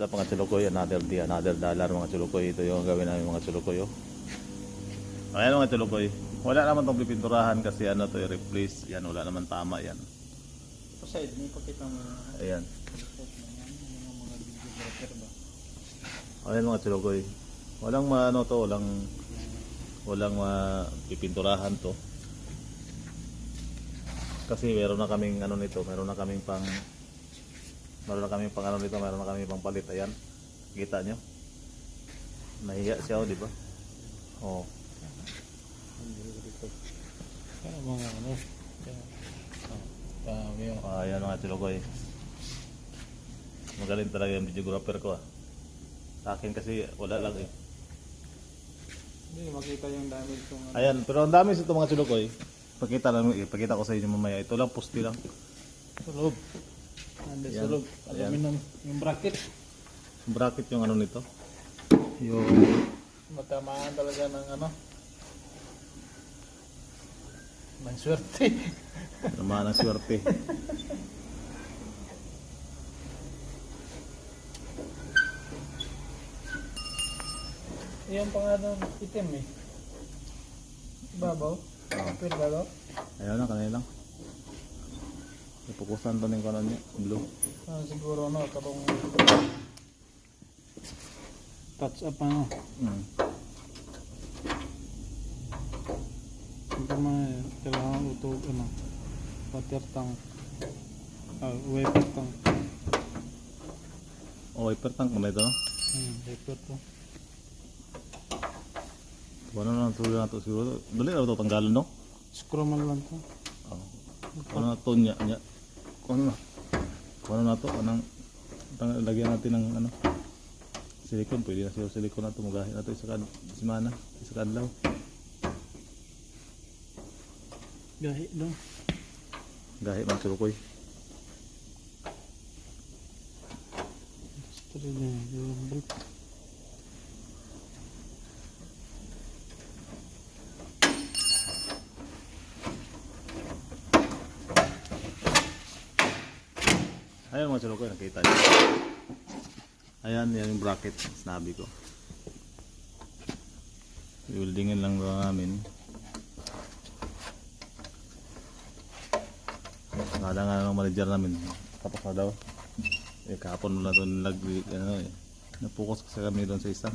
Sa mga chulukoy, another day, another dollar mga chulukoy. Ito yung gawin namin mga chulukoy. Ayan mga chulukoy. Wala naman itong pipinturahan kasi ano to i-replace. Yan, wala naman tama yan. Sa side, may pakita mo na. Ayan. Yung mga videographer ba? Ayan mga chulukoy. Walang maano to, walang pipinturahan to. Kasi meron na kaming ano nito, meron na kaming pang ano nito, meron na kaming pang palit. Ayan. Kita nyo? Nahiya siya, di ba? Oh. Kaya mga ano. Dami yun. Ayan mga chulukoy. Magaling talaga yung videographer ko ah. Sa akin kasi wala lang eh. Hindi makita yung damage kung ano. Ayan, pero ang dami sa ito mga chulukoy. Pakita ko sa inyo mamaya. Ito lang, pusti lang. Sa loob. Nandun sa Ayan. loob. Aluminum. Yung bracket. Bracket yung ano nito. Yung Matamaan talaga ng ano. Ng swerte. naman ng swerte. Yan pa nga doon itim eh. Babaw. Pero babaw. Ayaw na, kanina lang. Ipukusan to ng kanan niya. Blue. Siguro ano, karong touch up ano. Ito mga kailangan utog ano. Water tank. Wiper tank. Oh, wiper tank mo na ito, no? Wiper to. Ano na tuloy na ito siguro. Dali na ito tanggalan, no? Screw man lang to. Oh. Ano na ito niya? Ano na ito? Lagyan natin ng ano? Silicone. Pwede na siguro silicone na ito. Magahin na ito simana. Isa kadlaw. Gahi doon. Gahi man chulukoy. Gusto rin niya. Yung brick. Ayan mga chulukoy, nakita niyo. Ayan, yan yung bracket. Sinabi ko. I-weldingin lang namin. Nakala nga ng manager namin. Tapos na daw. Kahapon na doon napukas kasi kami doon sa isa.